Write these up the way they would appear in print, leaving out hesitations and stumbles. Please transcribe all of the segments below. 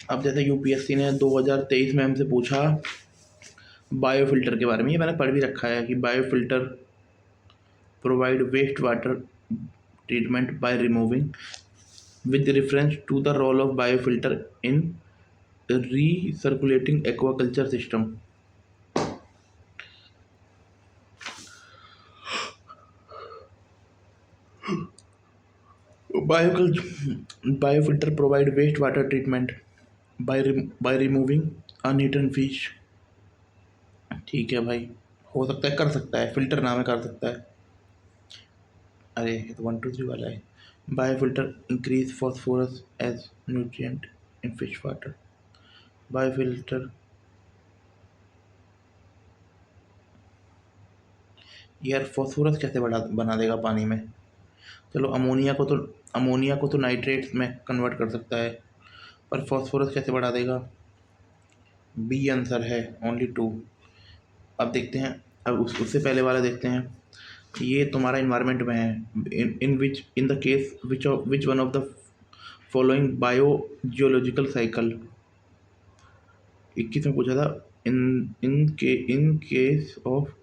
अब जैसे यूपीएससी ने 2023 में हमसे पूछा बायोफिल्टर के बारे में, ये मैंने पढ़ भी रखा है कि biofilter provide waste water treatment by removing with reference to the role of biofilter in recirculating aquaculture system. Biofilter provide wastewater treatment by removing uneaten fish. ठीक है भाई, हो सकता है, कर सकता है, फिल्टर नाम है, कर सकता है। अरे ये तो 1 2 3 वाला है। Biofilter increase phosphorus as nutrient in fish water. Biofilter यार फॉस्फोरस कैसे बना देगा पानी में? चलो अमोनिया को तो नाइट्रेट में कन्वर्ट कर सकता है, पर फॉस्फोरस कैसे बढ़ा देगा? बी आंसर है, ओनली 2। अब देखते हैं, अब उससे पहले वाला देखते हैं। ये तुम्हारा इन्वायरमेंट में है। In the case which one of the following bio geological cycle. 21 में पूछा था, in case of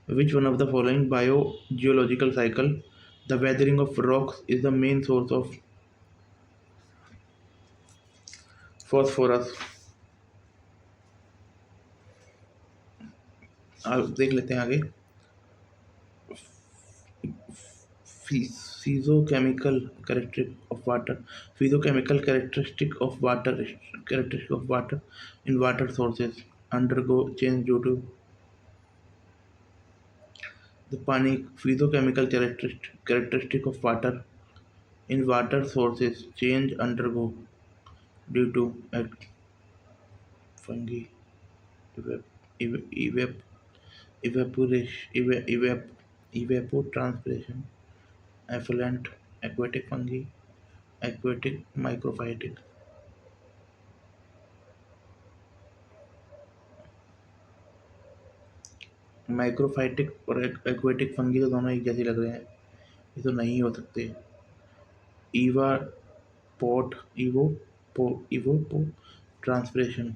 which one of the following bio geological cycle the weathering of rocks is the main source of phosphorus. अब देख लेते हैं आगे। physicochemical characteristic of water in water sources undergo change due to the physicochemical characteristic of water in water sources change undergo due to fungi evap, evap, evapotranspiration, effluent, aquatic fungi, aquatic microphytic। माइक्रोफाइटिक और aquatic fungi तो दोनों एक जैसे लग रहे हैं, ये तो नहीं हो सकते। ईवा पोट इवो पो ट्रांसपिरेशन,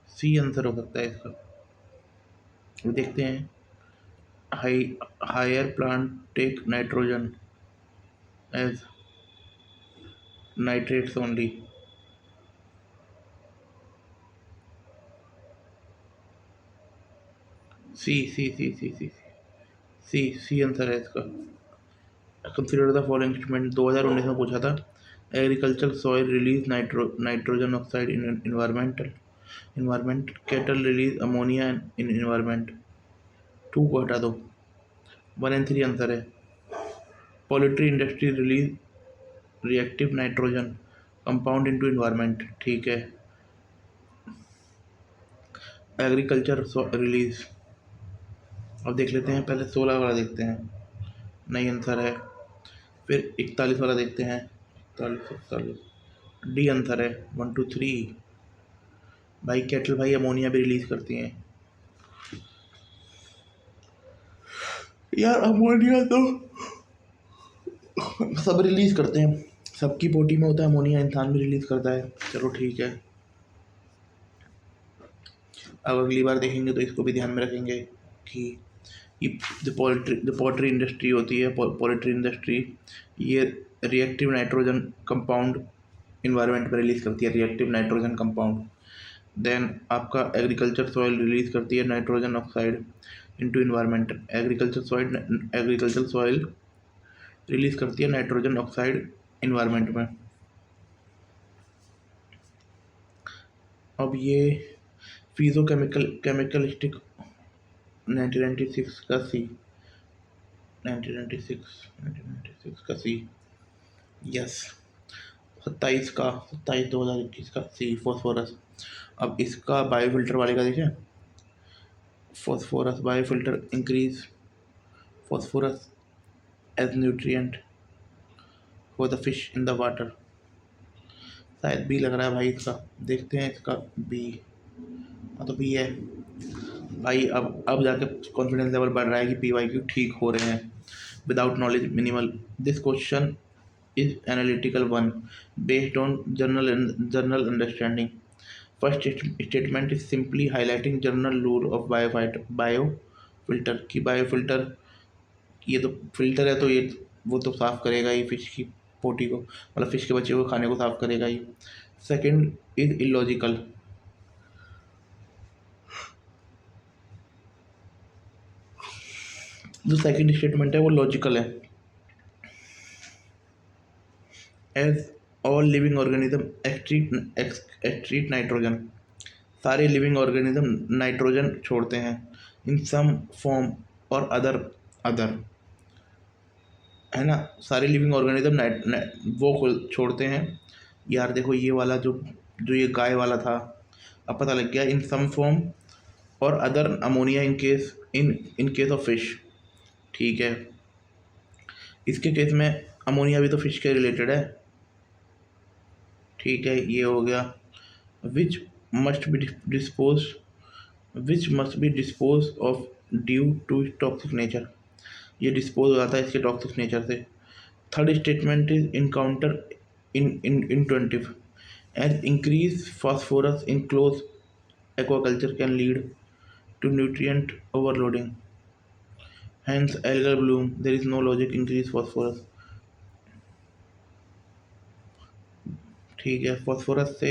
सी आंसर हो सकता है इसका। वो देखते हैं। Higher plant take nitrogen as nitrates only. C C C C C C C answer है इसका। कंसिडर द फॉलोइंग स्टेटमेंट, 2019 में पूछा था। Agriculture soil release nitrogen oxide in environment. Cattle release ammonia in environment. 2 को हटा दो, 1 and 3 answer है। Poultry industry release reactive nitrogen compound into environment, ठीक है। एग्रीकल्चर रिलीज, अब देख लेते हैं, पहले 16 वाला देखते हैं, नहीं आंसर है। फिर 41 वाला देखते हैं, 41 डी आंसर है, 1 2 3। भाई कैटल भाई अमोनिया भी रिलीज करती हैं यार, अमोनिया तो सब रिलीज करते हैं, सबकी बॉडी में होता है अमोनिया, इंसान भी रिलीज करता है। चलो ठीक है, अब अगली बार देखेंगे तो इसको भी ध्यान में रखेंगे कि जो पोल्ट्री इंडस्ट्री होती है, पोल्ट्री इंडस्ट्री, ये रिएक्टिव नाइट्रोजन कंपाउंड इन्वायरमेंट में रिलीज करती है, रिएक्टिव नाइट्रोजन कंपाउंड। देन आपका एग्रीकल्चर सॉइल रिलीज करती है nitrogen oxide into environment. Agriculture soil release करती है नाइट्रोजन ऑक्साइड इन्वायरमेंट में। अब ये केमिकलिस्टिक 1996 का सी, 1996 का सी, यस। 27 2021 का सी, फॉस्फोरस। अब इसका बायोफिल्टर वाले का देखें। Phosphorus biofilter increase phosphorus as nutrient for the fish in the water. शायद बी लग रहा है भाई इसका, देखते हैं इसका बी। हाँ तो बी है भाई। अब जाके कॉन्फिडेंस लेवल बढ़ रहा है कि पी वाई क्यू ठीक हो रहे हैं। Without knowledge minimal, this question is analytical one based on general understanding. First statement is simply highlighting general rule of biofilter कि बायोफिल्टर, ये तो फिल्टर है तो ये वो तो साफ करेगा ही फिश की पोटी को, मतलब फिश के बच्चे को खाने को साफ करेगा ही. Second is illogical. जो सेकंड स्टेटमेंट है वो लॉजिकल है. As all living organism excrete nitrogen. सारे लिविंग ऑर्गेनिज्म नाइट्रोजन छोड़ते हैं. इन सम फॉर्म और अदर है ना. सारे लिविंग ऑर्गेनिज्म वो छोड़ते हैं. यार देखो ये वाला जो जो ये गाय वाला था, अब पता लग गया. इन सम फॉर्म और other ammonia in case of fish. ठीक है, इसके केस में अमोनिया भी तो फिश के रिलेटेड है. ठीक है, ये हो गया. Which must be dispose of due to toxic nature. ये डिस्पोज हो जाता है इसके टॉक्सिक नेचर से. Third statement is encounter intensive. As increase phosphorus in close aquaculture can lead to nutrient overloading. Hence algal bloom. There is no logic increase phosphorus. ठीक है, phosphorus से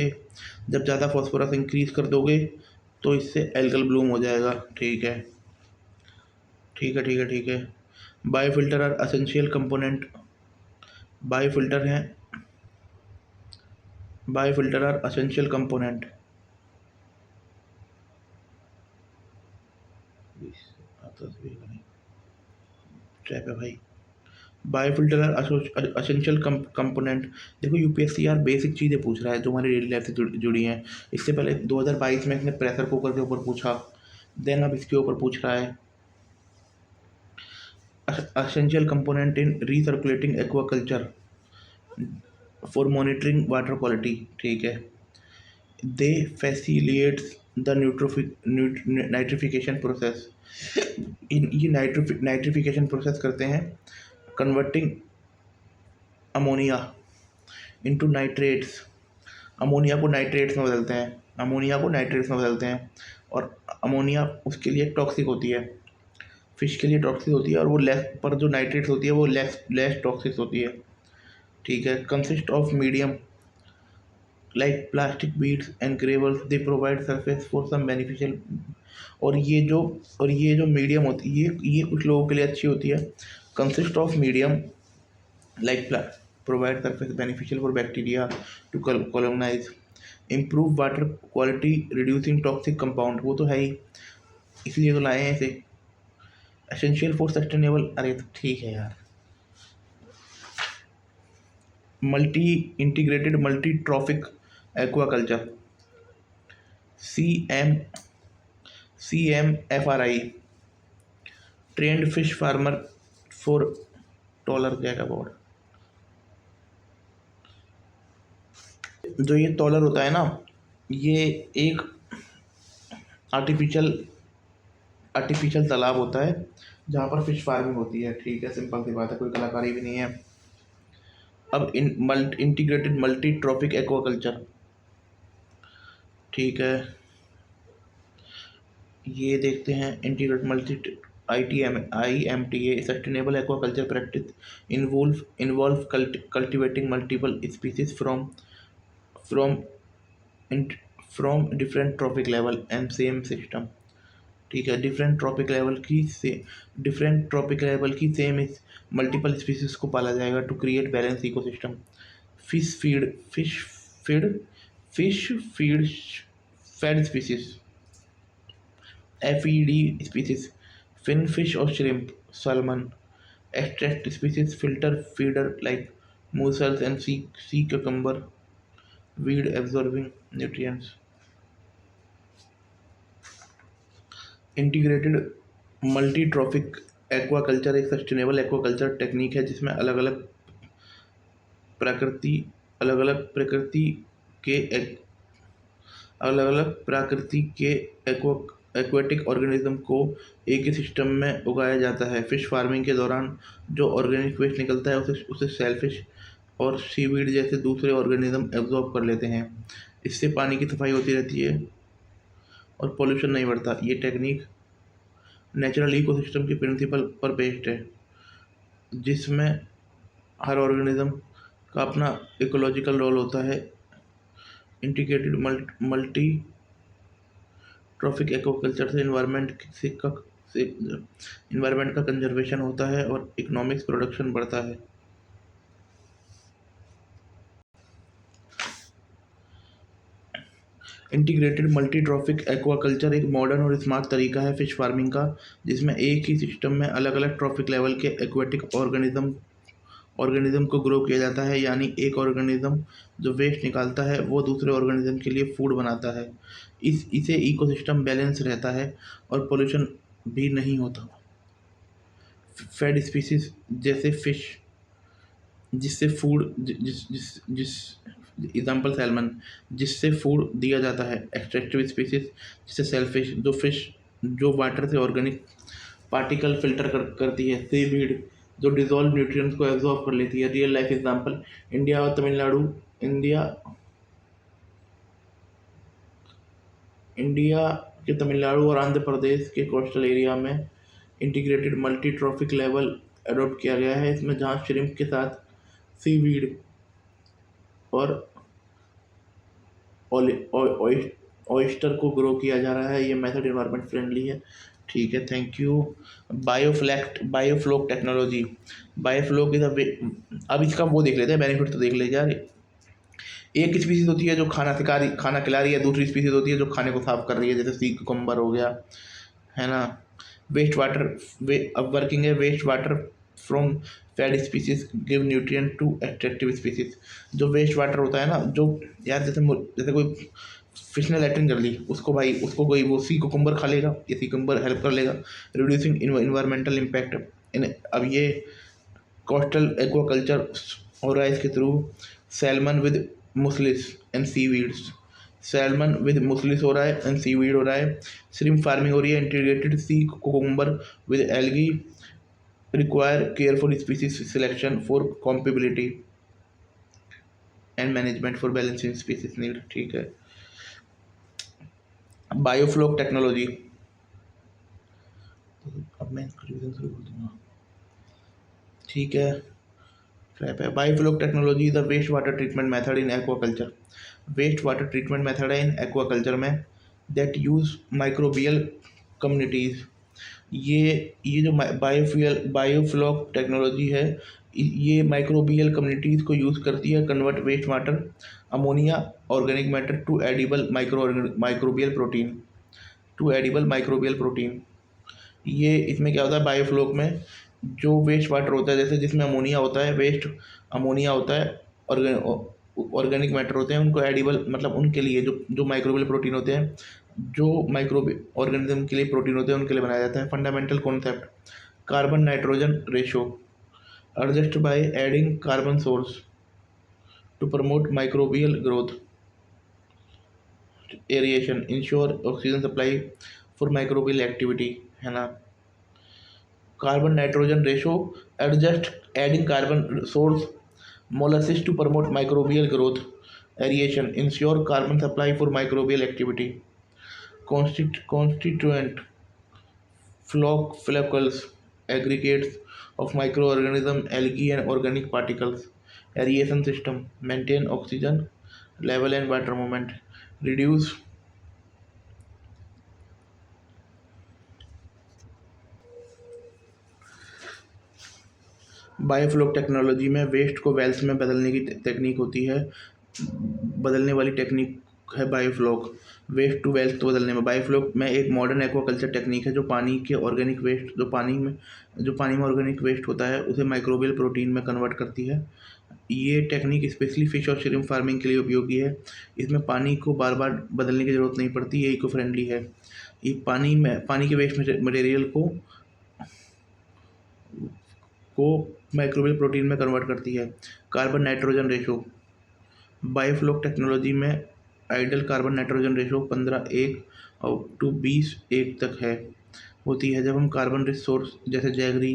जब ज़्यादा फॉस्फोरस इंक्रीज कर दोगे तो इससे एल्गल ब्लूम हो जाएगा. ठीक है ठीक है ठीक है ठीक है. Biofilter are essential component. Biofilter are essential component. Trap है भाई. Biofilter are essential component. देखो यूपीएससी यार बेसिक चीज़ें पूछ रहा है जो हमारी डेली लाइफ से जुड़ी हैं. इससे पहले 2022 में इसने प्रेशर कुकर के ऊपर पूछा, देन अब इसके ऊपर पूछ रहा है. Essential component in recirculating aquaculture for monitoring water quality. ठीक है. दे फैसिलिटेट्स द नाइट्रिफिकेशन प्रोसेस. ये नाइट्रिफिकेशन प्रोसेस करते हैं, converting ammonia into nitrates. Ammonia को नाइट्रेट्स में बदलते हैं. और अमोनिया उसके लिए टॉक्सिक होती है, फिश के लिए टॉक्सिक होती है, और वो लेस पर जो नाइट्रेट्स होती है वो लेस टॉक्सिक होती है. ठीक है. Consist of medium like plastic beads and gravels. They provide surface for some beneficial. और ये जो मीडियम होती है ये कुछ लोगों के लिए अच्छी होती है. Consist of medium like provide surface beneficial for bacteria to colonise. Improve water quality reducing toxic compound. वो तो है ही, इसलिए तो लाए हैं इसे. Essential for sustainable. अरे तो ठीक है यार. Integrated multi trophic aquaculture. CMFRI. Trained fish farmer for टॉलर. क्या का बोर्ड. जो ये टॉलर होता है ना, ये एक आर्टिफिशियल तालाब होता है जहाँ पर फिश फार्मिंग होती है. ठीक है, सिंपल सी बात है, कोई कलाकारी भी नहीं है. अब इंटीग्रेटेड मल्टी ट्रॉपिक एक्वाकल्चर. ठीक है, ये देखते हैं. Integrated multi IMTA sustainable aquaculture practice involve cultivating multiple species from different trophic level and same system. ठीक है. डिफरेंट ट्रॉपिक लेवल की सेम मल्टीपल स्पीसीज को पाला जाएगा to create balance ecosystem. Fish feed fed species. FED species fin fish और shrimp. Salmon. Extract species filter feeder like mussels and sea cucumber. Weed absorbing nutrients. Integrated multi trophic aquaculture एक sustainable aquaculture technique है जिसमें अलग अलग प्रकृति के aquatic organism को एक ही सिस्टम में उगाया जाता है. फिश फार्मिंग के दौरान जो ऑर्गेनिक वेस्ट निकलता है उसे और सीवीड जैसे दूसरे ऑर्गेनिज्म एब्जॉर्ब कर लेते हैं। इससे पानी की सफाई होती रहती है और पोल्यूशन नहीं बढ़ता। ये टेक्निक नेचुरल इकोसिस्टम के प्रिंसिपल पर बेस्ड है, जिसमें हर ऑर्गेनिज्म का अपना इकोलॉजिकल रोल होता है। इंटीग्रेटेड मल्टी ट्रॉफिक एक्वाकल्चर से इन्वायरमेंट का कंजर्वेशन होता है और इकोनॉमिक्स प्रोडक्शन बढ़ता है। इंटीग्रेटेड मल्टी ट्रॉफिक एक्वाकल्चर एक मॉडर्न और स्मार्ट तरीका है फिश फार्मिंग का, जिसमें एक ही सिस्टम में अलग अलग ट्रॉफिक लेवल के एक्वेटिक ऑर्गेनिज्म को ग्रो किया जाता है। यानी एक ऑर्गेनिज्म जो वेस्ट निकालता है वो दूसरे ऑर्गेनिज्म के लिए फूड बनाता है। इसे इकोसिस्टम बैलेंस रहता है और पोल्यूशन भी नहीं होता। फेड स्पीसीज जैसे फिश जिससे फूड जिस जिस जिस एग्जाम्पल सैल्मन जिससे फूड दिया जाता है। एक्सट्रैक्टिव स्पीसीज जैसे सेलफिश जो वाटर से ऑर्गेनिक पार्टिकल फिल्टर करती है। सीवीड जो डिजॉल्व न्यूट्रिएंट्स को एब्जॉर्ब कर लेती है। रियल लाइफ एग्जांपल इंडिया और तमिलनाडु इंडिया इंडिया के तमिलनाडु और आंध्र प्रदेश के कोस्टल एरिया में integrated multi trophic level adopt किया गया है। इसमें जहाँ श्रिम्प के साथ सीवीड और ऑयस्टर को ग्रो किया जा रहा है। ये मेथड इन्वायरमेंट फ्रेंडली है। ठीक है, thank you. Biofloc technology. Biofloc is अब इसका वो देख लेते हैं, बेनिफिट तो देख ले यार। एक स्पीसीज होती है जो खाना खिला रही है, दूसरी स्पीसीज होती है जो खाने को साफ कर रही है, जैसे सी कुकुम्बर हो गया, है ना। वेस्ट वाटर अब वर्किंग है। Waste water from fed species give nutrient to extractive species. जो वेस्ट वाटर होता है ना, जो यार जैसे कोई फिश ने लैट्रिन कर ली, उसको कोई वो सी कुकुम्बर खा लेगा, ये सी कुकुम्बर हेल्प कर लेगा रिड्यूसिंग इन्वायरमेंटल इम्पैक्ट। अब ये कोस्टल एक्वाकल्चर हो रहा है इसके through. Salmon with mussels and seaweeds. Salmon with mussels हो रहा है एंड सीवीड हो रहा है। श्रिम्प फार्मिंग हो रही है। Integrated sea cucumber with algae require careful species selection for compatibility and management for balancing species need. ठीक है। बायोफ्लोक टेक्नोलॉजी, अब मैं रिवीजन शुरू कर दूंगा। ठीक है। Biofloc technology is the waste water treatment method in aquaculture. Waste water treatment method है इन एक्वाकल्चर में दैट यूज माइक्रोबियल कम्युनिटीज़। ये जो बायोफ्लोक टेक्नोलॉजी है, ये माइक्रोबियल कम्युनिटीज़ को यूज़ करती है convert waste water ammonia organic matter to edible microbial protein. ये इसमें क्या होता है बायोफ्लोक में, जो वेस्ट वाटर होता है, जैसे जिसमें अमोनिया होता है, वेस्ट अमोनिया होता है, ऑर्गेनिक मैटर होते हैं, उनको एडिबल मतलब उनके लिए जो माइक्रोबियल प्रोटीन होते हैं, जो माइक्रो ऑर्गेनिज्म के लिए प्रोटीन होते हैं, उनके लिए बनाया जाता है। Fundamental concept carbon nitrogen ratio adjust by adding carbon source to promote microbial growth. Aeration ensure oxygen supply for microbial activity, है ना। Carbon nitrogen ratio adjust adding carbon source molasses to promote microbial growth. Aeration ensure carbon supply for microbial activity. Constituent flocculus aggregates of microorganism, algae and organic particles. Aeration system maintain oxygen level and water movement. Reduce biofloc technology में waste को wealth में बदलने की technique होती है, बदलने वाली technique है बायोफ्लोक। वेस्ट टू वेल्थ को बदलने में बायोफ्लोक में एक मॉडर्न एक्वाकल्चर टेक्निक है जो पानी के ऑर्गेनिक वेस्ट जो पानी में ऑर्गेनिक वेस्ट होता है उसे माइक्रोबियल प्रोटीन में कन्वर्ट करती है। ये टेक्निक स्पेशली फिश और श्रिम्प फार्मिंग के लिए उपयोगी है। इसमें पानी को बार बार बदलने की ज़रूरत नहीं पड़ती, ये इको फ्रेंडली है। ये पानी के वेस्ट मटेरियल को माइक्रोबियल प्रोटीन में कन्वर्ट करती है। Carbon nitrogen ratio biofloc technology में ideal carbon nitrogen ratio 15:1 to 20:1 तक होती है। जब हम कार्बन रिच सोर्स जैसे जैगरी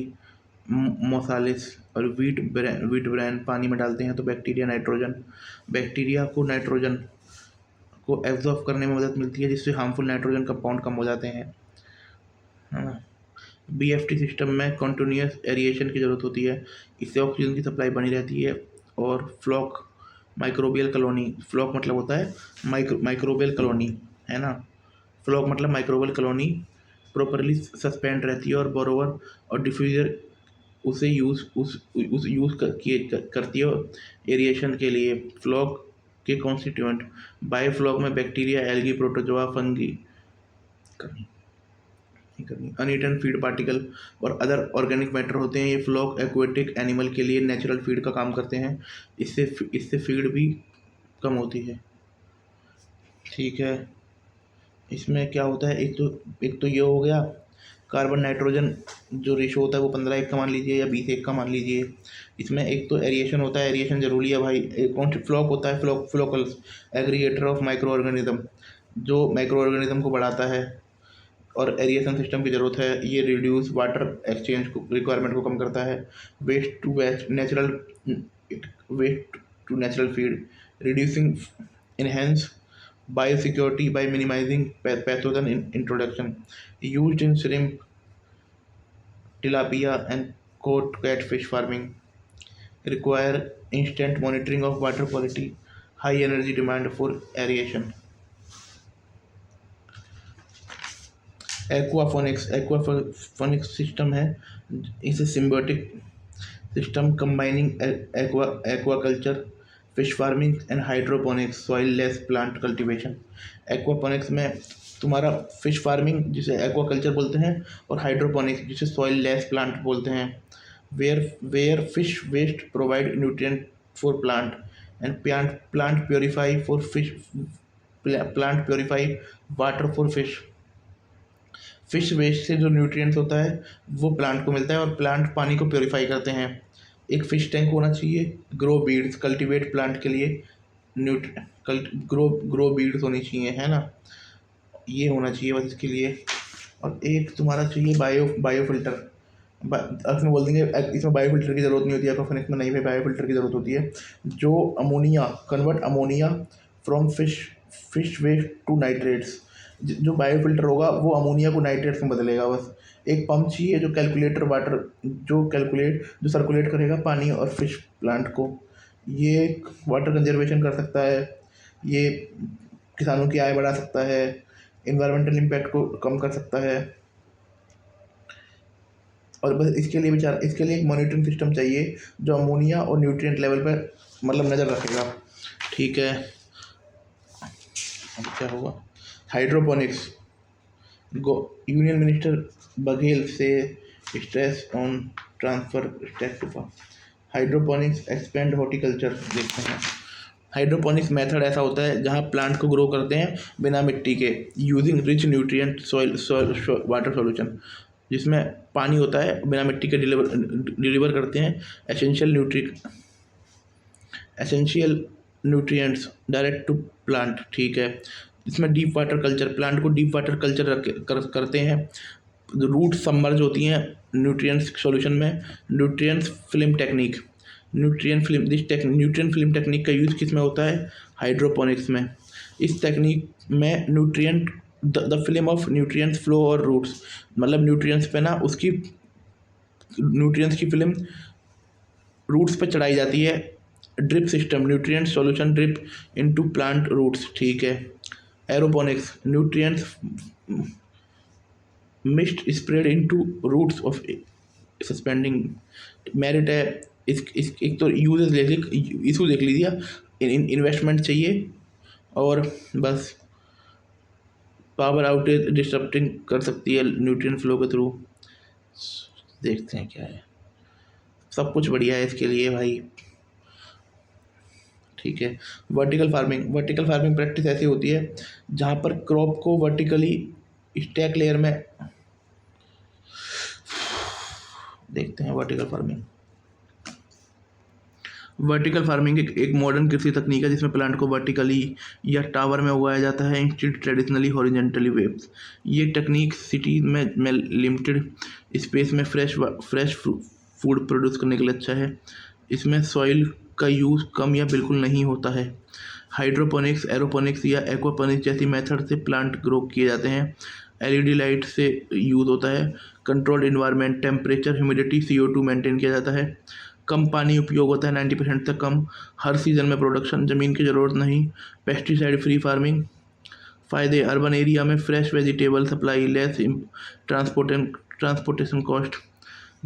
मोसालिस और वीट ब्रेन पानी में डालते हैं तो बैक्टीरिया को नाइट्रोजन को एब्जॉर्ब करने में मदद मिलती है, जिससे हार्मफुल नाइट्रोजन कंपाउंड कम हो जाते हैं, है ना। बीएफटी सिस्टम में कंटिन्यूस एरिएशन की ज़रूरत होती है, इससे ऑक्सीजन की सप्लाई बनी रहती है। और फ्लॉक माइक्रोबियल कॉलोनी, फ्लॉक मतलब होता है माइक्रोबियल कॉलोनी, है ना। फ्लॉक मतलब माइक्रोबियल कॉलोनी प्रॉपरली सस्पेंड रहती है और बोरोवर और डिफ्यूज़र उसे यूज़ करती है एरिएशन के लिए। फ्लॉक के कॉन्स्टिट्यूएंट, बायो फ्लॉक में bacteria, algae, protozoa, fungi, uneaten feed particle और अदर ऑर्गेनिक मैटर होते हैं। ये फ्लॉक एक्वेटिक एनिमल के लिए नेचुरल फीड का काम करते हैं, इससे फीड भी कम होती है, ठीक है। इसमें क्या होता है, एक तो ये हो गया कार्बन नाइट्रोजन जो रेशो होता है वो 15:1 का मान लीजिए या 20:1 का मान लीजिए। इसमें एक तो एरिएशन होता है, एरिएशन जरूरी है भाई। एक कौन फ्लॉक होता है, फ्लोकल्स एग्रीगेटर ऑफ माइक्रो ऑर्गेनिज्म, जो माइक्रो ऑर्गेनिज्म को बढ़ाता है और एरिएशन सिस्टम की ज़रूरत है। ये रिड्यूस वाटर एक्सचेंज को रिक्वायरमेंट को कम करता है। Waste to natural feed, reducing enhance biosecurity by minimizing pathogen introduction, used in shrimp, tilapia and cod catfish farming, require instant monitoring of water quality, high energy demand for aeration. Aquaponics system है, इसे symbiotic system combining aquaculture, fish farming and hydroponics, soil less plant cultivation. Aquaponics में तुम्हारा fish farming जिसे aquaculture बोलते हैं और hydroponics जिसे soil less plant बोलते हैं। Where fish waste provide nutrient for plant and plant purify for fish, plant purify water for fish. Fish waste से जो न्यूट्रिएंट्स होता है वो प्लांट को मिलता है और प्लांट पानी को प्योरीफाई करते हैं। एक फिश टैंक होना चाहिए, ग्रो बीड्स कल्टीवेट प्लांट के लिए, ग्रो बीड्स होनी चाहिए, है ना। ये होना चाहिए बस इसके लिए। और एक तुम्हारा चाहिए बायो फिल्टर। इसमें बोल देंगे इसमें बायो फिल्टर की ज़रूरत नहीं होती है, एक्वाफोनिक्स में नहीं है, बायो फिल्टर की ज़रूरत होती है जो ammonia convert ammonia from fish waste to nitrates. जो बायो फिल्टर होगा वो अमोनिया को नाइट्रेट्स में बदलेगा बस। एक पंप चाहिए जो जो सर्कुलेट करेगा पानी और फिश प्लांट को। ये वाटर कंजर्वेशन कर सकता है, ये किसानों की आय बढ़ा सकता है, इन्वायरमेंटल इम्पैक्ट को कम कर सकता है। और बस इसके लिए एक मॉनिटरिंग सिस्टम चाहिए जो अमोनिया और न्यूट्रिएंट लेवल पर मतलब नज़र रखेगा, ठीक है। अब क्या होगा, हाइड्रोपोनिक्स, यूनियन मिनिस्टर बघेल से stress on transfer stack. Hydroponics expand horticulture देखते हैं। हाइड्रोपोनिक्स मेथड ऐसा होता है जहां प्लांट को ग्रो करते हैं बिना मिट्टी के, using rich nutrient soil water solution, जिसमें पानी होता है बिना मिट्टी के डिलीवर करते हैं essential nutrients direct to plant, ठीक है। इसमें डीप वाटर कल्चर, प्लांट को डीप वाटर कल्चर करते हैं। रूट सबमर्ज होती हैं न्यूट्रिएंट्स सॉल्यूशन में। न्यूट्रिएंट फिल्म टेक्निक का यूज़ किस में होता है, हाइड्रोपोनिक्स में। इस टेक्निक में nutrient the film of nutrients flow और रूट्स, मतलब न्यूट्रिएंट्स पे ना उसकी न्यूट्रिएंट्स की फिल्म रूट्स पे चढ़ाई जाती है। Drip system, nutrient solution drip into plant roots, ठीक है। Aeroponics, nutrients mist spread into roots of suspending. Merit है एक तो इशू देख लीजिए, इन्वेस्टमेंट चाहिए और बस पावर आउटेज डिस्टर्बिंग कर सकती है न्यूट्रिएंट फ्लो के थ्रू। देखते हैं क्या है, सब कुछ बढ़िया है इसके लिए भाई, ठीक है। वर्टिकल फार्मिंग प्रैक्टिस ऐसी होती है जहाँ पर क्रॉप को वर्टिकली स्टैक लेयर में, देखते हैं वर्टिकल फार्मिंग एक मॉडर्न कृषि तकनीक है जिसमें प्लांट को वर्टिकली या टावर में उगाया जाता है इंस्टेड ट्रेडिशनली हॉरिजॉन्टली वेव्स। ये टेक्निक सिटी में लिमिटेड स्पेस में फ्रेश फूड प्रोड्यूस करने के लिए अच्छा है। इसमें सॉइल का यूज़ कम या बिल्कुल नहीं होता है। हाइड्रोपोनिक्स, एरोपोनिक्स या एक्वापोनिक्स जैसी मेथड से प्लांट ग्रो किए जाते हैं। एलईडी लाइट से यूज़ होता है। Controlled environment, temperature, humidity, CO2 maintain किया जाता है। कम पानी उपयोग होता है, 90% तक कम। हर सीज़न में प्रोडक्शन, ज़मीन की ज़रूरत नहीं। Pesticide free farming. फ़ायदे, अर्बन एरिया में fresh vegetable supply, less transportation cost.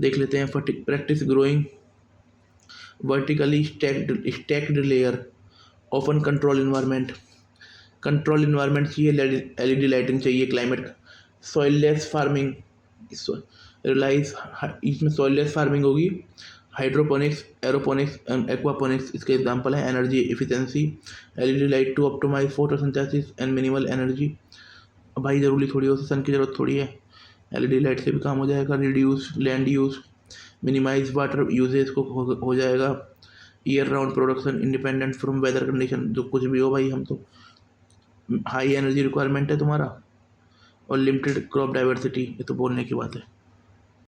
देख लेते हैं। Practice growing vertically stacked layer, open control environment. Control environment चाहिए, एलईडी लाइटिंग चाहिए। क्लाइमेट, सॉइललेस फार्मिंग रिलाइज, इसमें सॉइललेस फार्मिंग होगी। हाइड्रोपोनिक्स, एरोपोनिक्स एंड एक्वापोनिक्स इसके एग्जांपल है। Energy efficiency, LED light to optimize photosynthesis and minimal energy. भाई ज़रूरी थोड़ी हो, सन की ज़रूरत थोड़ी है, एलईडी लाइट से भी काम हो जाएगा। Reduce land use, minimize water usage को हो जाएगा। Year round production, independent from weather condition. जो कुछ भी हो भाई, हम तो हाई एनर्जी रिक्वायरमेंट है तुम्हारा। और लिमिटेड क्रॉप डाइवर्सिटी, ये तो बोलने की बात है।